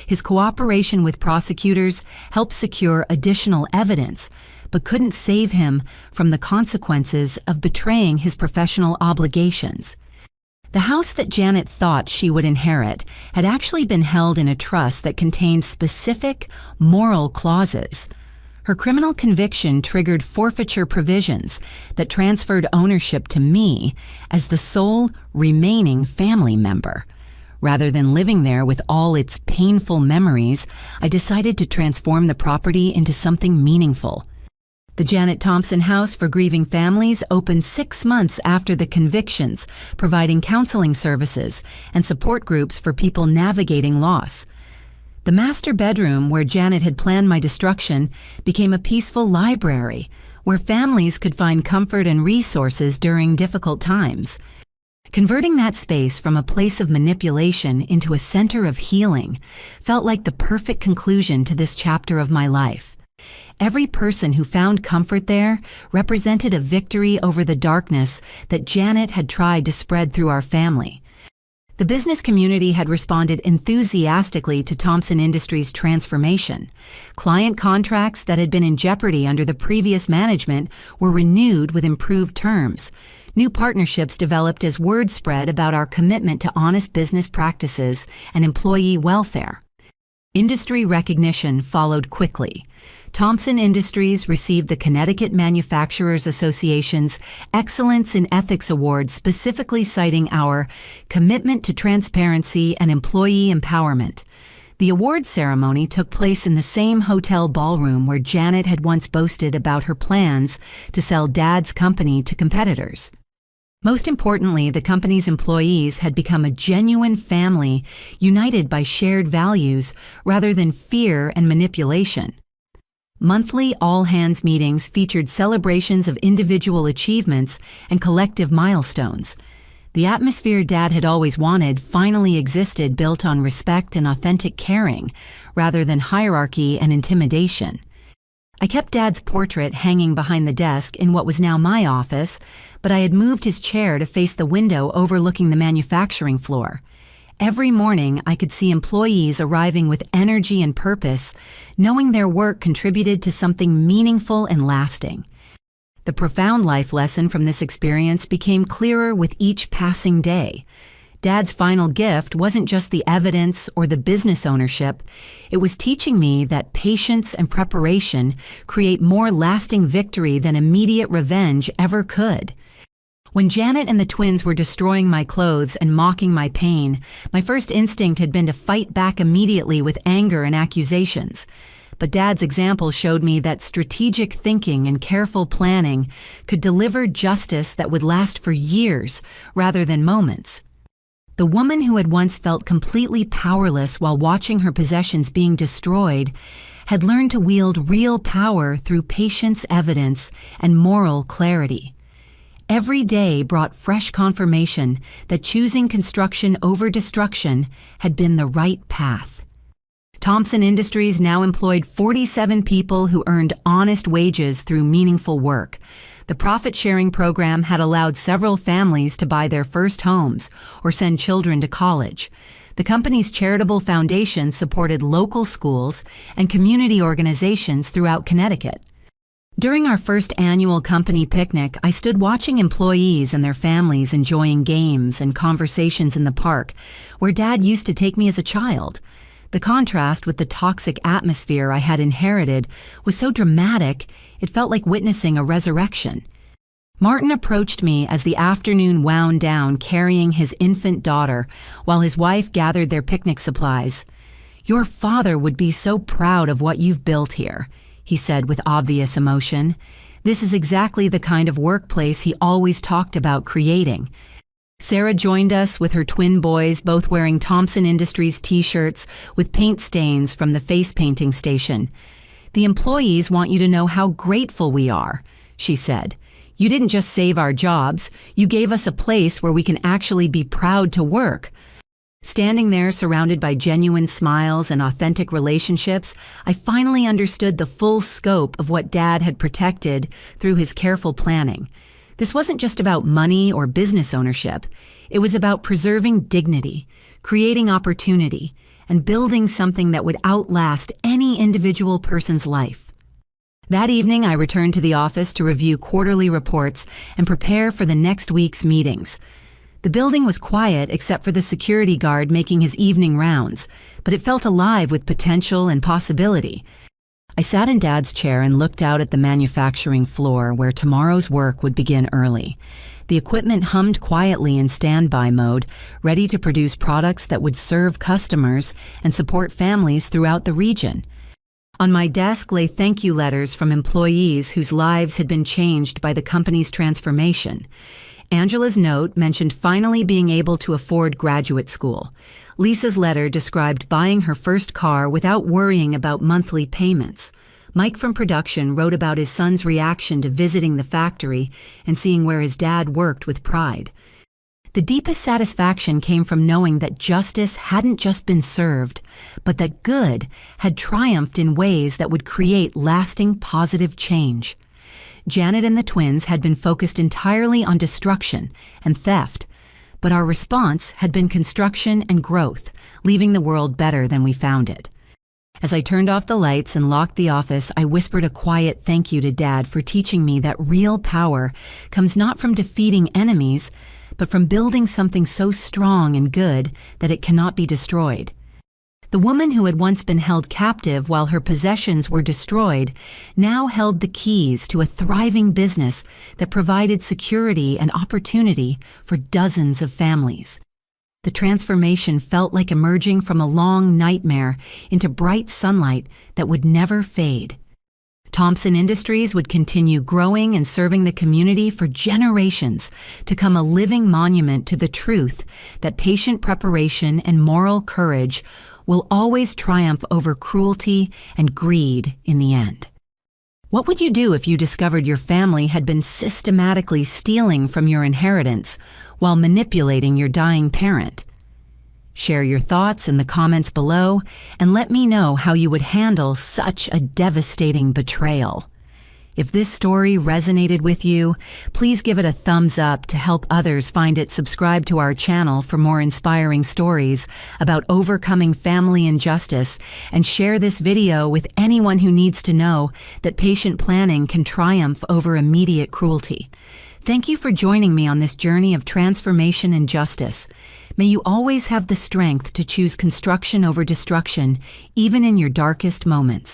His cooperation with prosecutors helped secure additional evidence, but couldn't save him from the consequences of betraying his professional obligations. The house that Janet thought she would inherit had actually been held in a trust that contained specific moral clauses. Her criminal conviction triggered forfeiture provisions that transferred ownership to me as the sole remaining family member. Rather than living there with all its painful memories, I decided to transform the property into something meaningful. The Janet Thompson House for Grieving Families opened 6 months after the convictions, providing counseling services and support groups for people navigating loss. The master bedroom where Janet had planned my destruction became a peaceful library where families could find comfort and resources during difficult times. Converting that space from a place of manipulation into a center of healing felt like the perfect conclusion to this chapter of my life. Every person who found comfort there represented a victory over the darkness that Janet had tried to spread through our family. The business community had responded enthusiastically to Thompson Industries' transformation. Client contracts that had been in jeopardy under the previous management were renewed with improved terms. New partnerships developed as word spread about our commitment to honest business practices and employee welfare. Industry recognition followed quickly. Thompson Industries received the Connecticut Manufacturers Association's Excellence in Ethics Award, specifically citing our commitment to transparency and employee empowerment. The award ceremony took place in the same hotel ballroom where Janet had once boasted about her plans to sell Dad's company to competitors. Most importantly, the company's employees had become a genuine family, united by shared values rather than fear and manipulation. Monthly all-hands meetings featured celebrations of individual achievements and collective milestones. The atmosphere Dad had always wanted finally existed, built on respect and authentic caring, rather than hierarchy and intimidation. I kept Dad's portrait hanging behind the desk in what was now my office, but I had moved his chair to face the window overlooking the manufacturing floor. Every morning, I could see employees arriving with energy and purpose, knowing their work contributed to something meaningful and lasting. The profound life lesson from this experience became clearer with each passing day. Dad's final gift wasn't just the evidence or the business ownership. It was teaching me that patience and preparation create more lasting victory than immediate revenge ever could. When Janet and the twins were destroying my clothes and mocking my pain, my first instinct had been to fight back immediately with anger and accusations. But Dad's example showed me that strategic thinking and careful planning could deliver justice that would last for years rather than moments. The woman who had once felt completely powerless while watching her possessions being destroyed had learned to wield real power through patience, evidence, and moral clarity. Every day brought fresh confirmation that choosing construction over destruction had been the right path. Thompson Industries now employed 47 people who earned honest wages through meaningful work. The profit-sharing program had allowed several families to buy their first homes or send children to college. The company's charitable foundation supported local schools and community organizations throughout Connecticut. During our first annual company picnic, I stood watching employees and their families enjoying games and conversations in the park, where Dad used to take me as a child. The contrast with the toxic atmosphere I had inherited was so dramatic, it felt like witnessing a resurrection. Martin approached me as the afternoon wound down, carrying his infant daughter, while his wife gathered their picnic supplies. "Your father would be so proud of what you've built here," he said with obvious emotion. "This is exactly the kind of workplace he always talked about creating." Sarah joined us with her twin boys, both wearing Thompson Industries t-shirts with paint stains from the face painting station. "The employees want you to know how grateful we are," she said. "You didn't just save our jobs, you gave us a place where we can actually be proud to work." Standing there surrounded by genuine smiles and authentic relationships, I finally understood the full scope of what Dad had protected through his careful planning. This wasn't just about money or business ownership. It was about preserving dignity, creating opportunity, and building something that would outlast any individual person's life. That evening, I returned to the office to review quarterly reports and prepare for the next week's meetings. The building was quiet except for the security guard making his evening rounds, but it felt alive with potential and possibility. I sat in Dad's chair and looked out at the manufacturing floor where tomorrow's work would begin early. The equipment hummed quietly in standby mode, ready to produce products that would serve customers and support families throughout the region. On my desk lay thank you letters from employees whose lives had been changed by the company's transformation. Angela's note mentioned finally being able to afford graduate school. Lisa's letter described buying her first car without worrying about monthly payments. Mike from production wrote about his son's reaction to visiting the factory and seeing where his dad worked with pride. The deepest satisfaction came from knowing that justice hadn't just been served, but that good had triumphed in ways that would create lasting positive change. Janet and the twins had been focused entirely on destruction and theft, but our response had been construction and growth, leaving the world better than we found it. As I turned off the lights and locked the office, I whispered a quiet thank you to Dad for teaching me that real power comes not from defeating enemies, but from building something so strong and good that it cannot be destroyed. The woman who had once been held captive while her possessions were destroyed now held the keys to a thriving business that provided security and opportunity for dozens of families. The transformation felt like emerging from a long nightmare into bright sunlight that would never fade. Thompson Industries would continue growing and serving the community for generations to become a living monument to the truth that patient preparation and moral courage will always triumph over cruelty and greed in the end. What would you do if you discovered your family had been systematically stealing from your inheritance while manipulating your dying parent? Share your thoughts in the comments below and let me know how you would handle such a devastating betrayal. If this story resonated with you, please give it a thumbs up to help others find it. Subscribe to our channel for more inspiring stories about overcoming family injustice, and share this video with anyone who needs to know that patient planning can triumph over immediate cruelty. Thank you for joining me on this journey of transformation and justice. May you always have the strength to choose construction over destruction, even in your darkest moments.